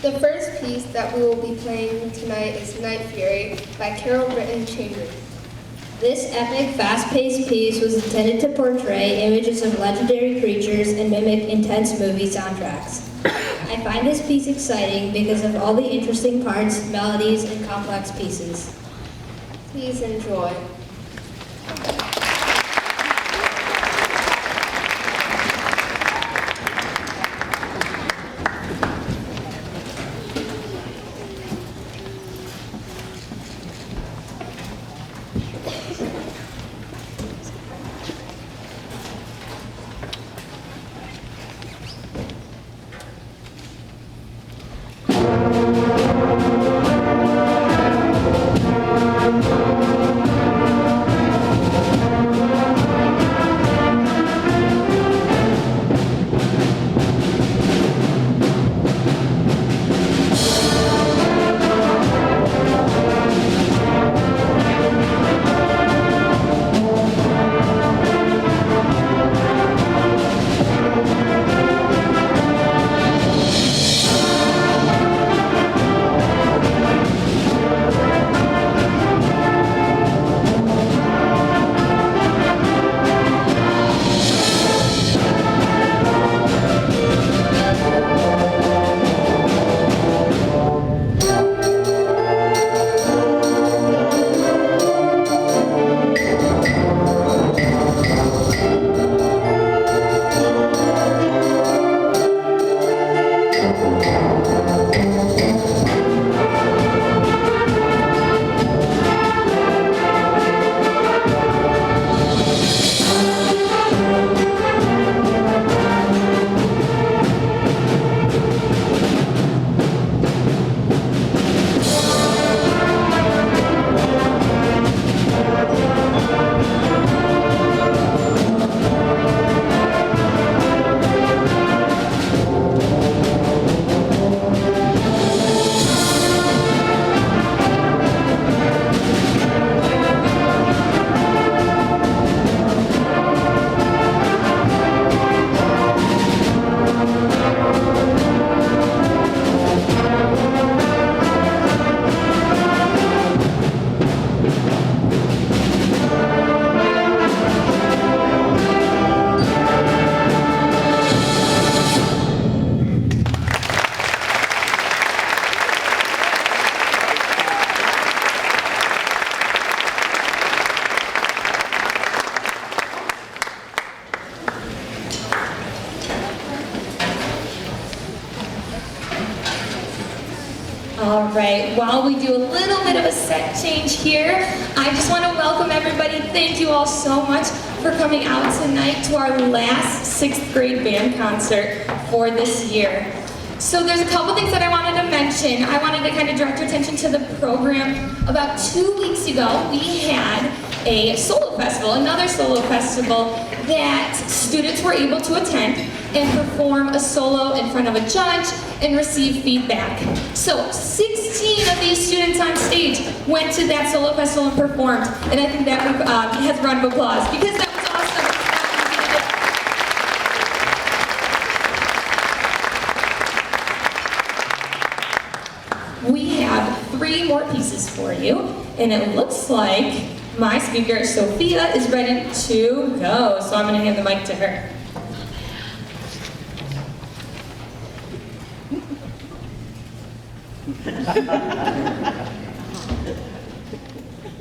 The first piece that we will be playing tonight is Night Fury by Carol Brighton Chambers. This epic, fast-paced piece was intended to portray images of legendary creatures and mimic intense movie soundtracks. I find this piece exciting because of all the interesting parts, melodies, and complex pieces. Please enjoy. All right, while we do a little bit of a set change here, I just want to welcome everybody. Thank you all so much for coming out tonight to our last 6th grade band concert for this year. So there's a couple things that I wanted to mention. I wanted to kind of direct your attention to the program. About 2 weeks ago, we had a solo festival, another solo festival that students were able to attend and perform a solo in front of a judge and receive feedback. So 16 of these students on stage went to that solo festival and performed, and I think that has a round of applause because that was awesome. We have 3 more pieces for you, and it looks like my speaker, Sophia, is ready to go. So I'm going to hand the mic to her.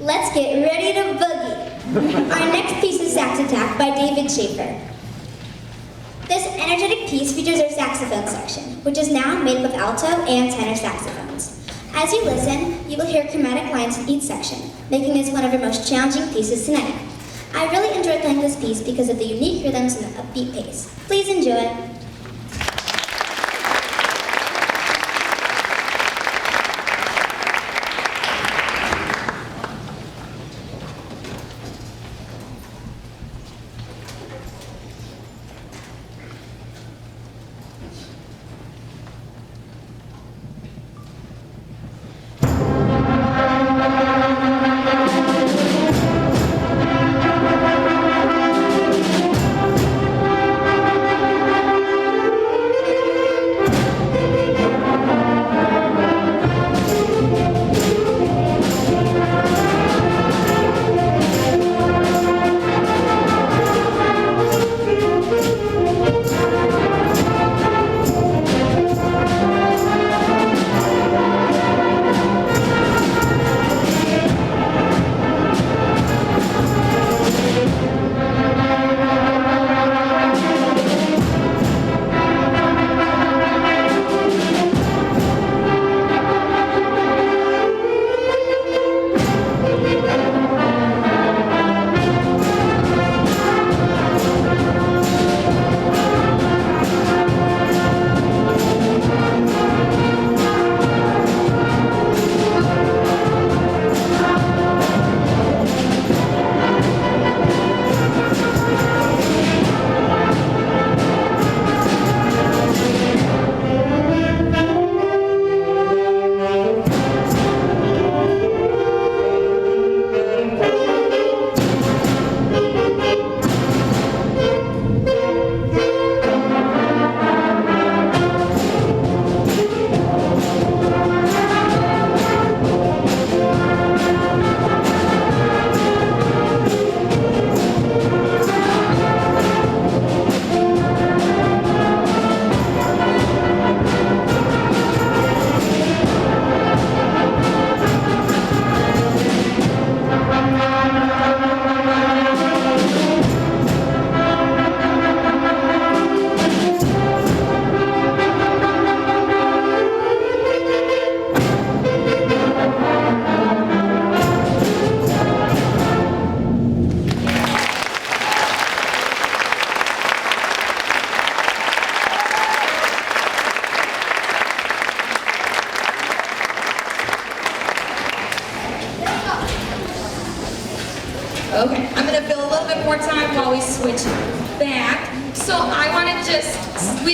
Let's get ready to boogie. Our next piece is Sax Attack by David Schaefer. This energetic piece features our saxophone section, which is now made up of alto and tenor saxophones. As you listen, you will hear chromatic lines in each section, making this one of our most challenging pieces tonight. I really enjoyed playing this piece because of the unique rhythms and the upbeat pace. Please enjoy.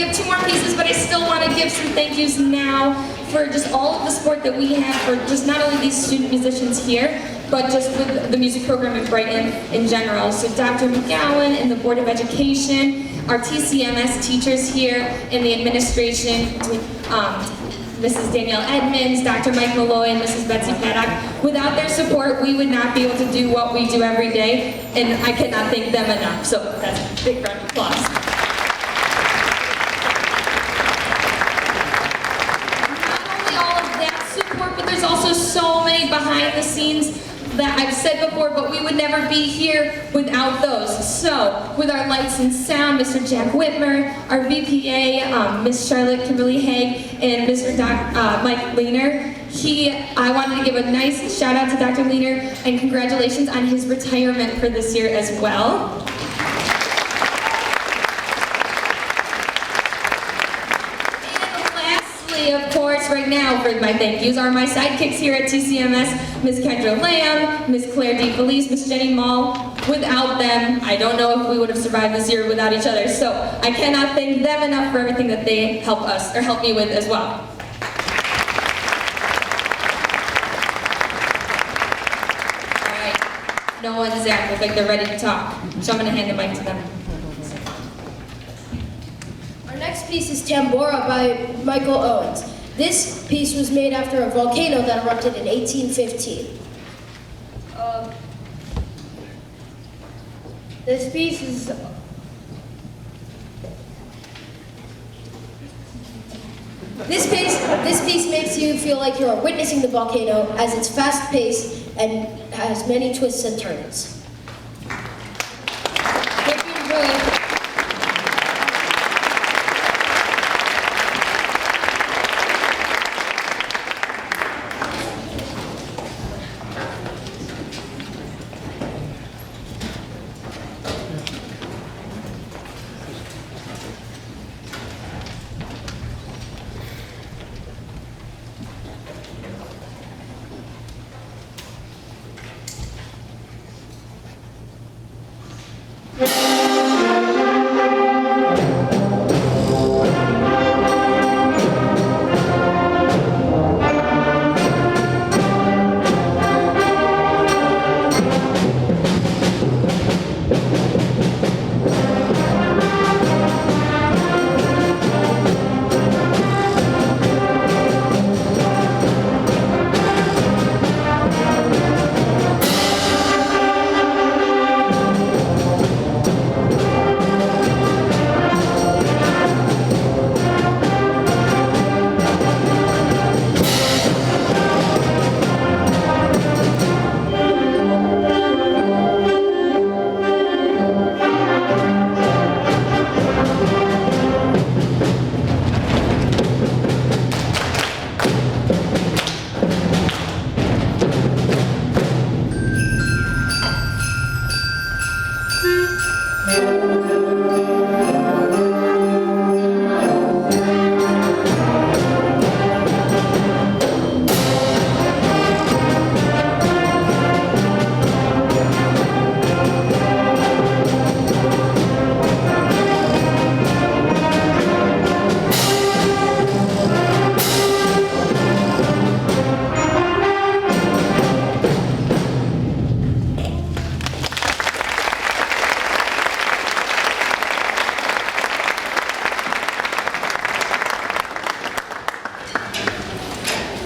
we have 2 more pieces, but I still want to give some thank yous now for just all of the support that we have for just not only these student musicians here, but just with the music program at Brighton in general. So Dr. McGowan and the Board of Education, our TCMS teachers here in the administration, Mrs. Danielle Edmonds, Dr. Mike Malloy, and Mrs. Betsy Paddock. Without their support, we would not be able to do what we do every day, and I cannot thank them enough. So that's a big round of applause. Not only all of that support, but there's also so many behind the scenes that I've said before, but we would never be here without those. So, with our lights and sound, Mr. Jack Whitmer, our VPA, Miss Charlotte Kimberly Haig, and Mr. Mike Leaner. I wanted to give a nice shout out to Dr. Leaner and congratulations on his retirement for this year as well. Of course, right now for my thank yous are my sidekicks here at TCMS, Ms. Kendra Lamb, Ms. Claire DeFelice, Ms. Jenny Mall. Without them, I don't know if we would have survived this year without each other. So I cannot thank them enough for everything that they help us, or help me with as well. All right, no one's there. Looks like they're ready to talk. So I'm gonna hand the mic to them. Our next piece is Tambora by Michael Owens. This piece was made after a volcano that erupted in 1815. This piece is This piece makes you feel like you're witnessing the volcano as it's fast-paced and has many twists and turns. Hope you enjoy.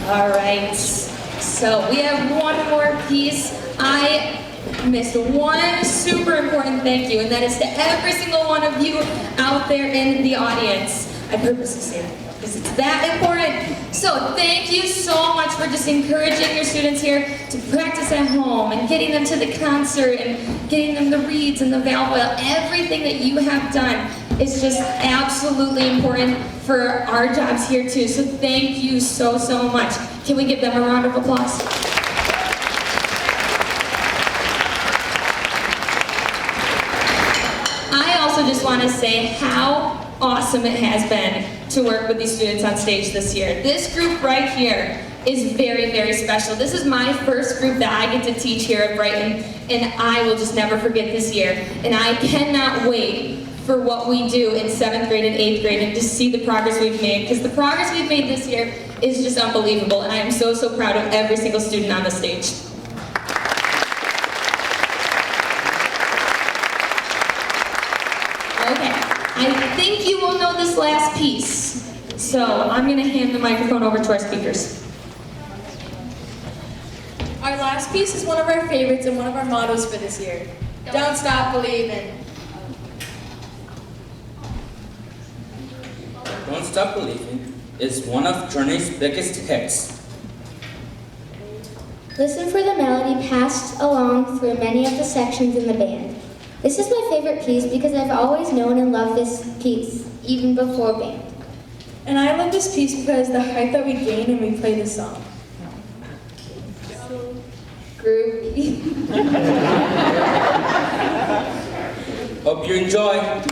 All right, so we have one more piece. I missed one super important thank you, and that is to every single one of you out there in the audience. I purposely say that because it's that important. So thank you so much for just encouraging your students here to practice at home and getting them to the concert and getting them the reeds and the valve oil. Everything that you have done is just absolutely important for our jobs here too. So thank you so, so much. Can we give them a round of applause? I also just want to say how awesome it has been to work with these students on stage this year. This group right here is very, very special. This is my first group that I get to teach here at Brighton, and I will just never forget this year. And I cannot wait for what we do in 7th grade and 8th grade and just see the progress we've made, because the progress we've made this year is just unbelievable, and I am so, so proud of every single student on the stage. Okay, I think you will know this last piece, so I'm going to hand the microphone over to our speakers. Our last piece is one of our favorites and one of our mottos for this year. Don't stop believing. Don't Stop Believing is one of Journey's biggest hits. Listen for the melody passed along through many of the sections in the band. This is my favorite piece because I've always known and loved this piece, even before band. And I love this piece because the hype that we gain when we play this song. Groovy. Hope you enjoy.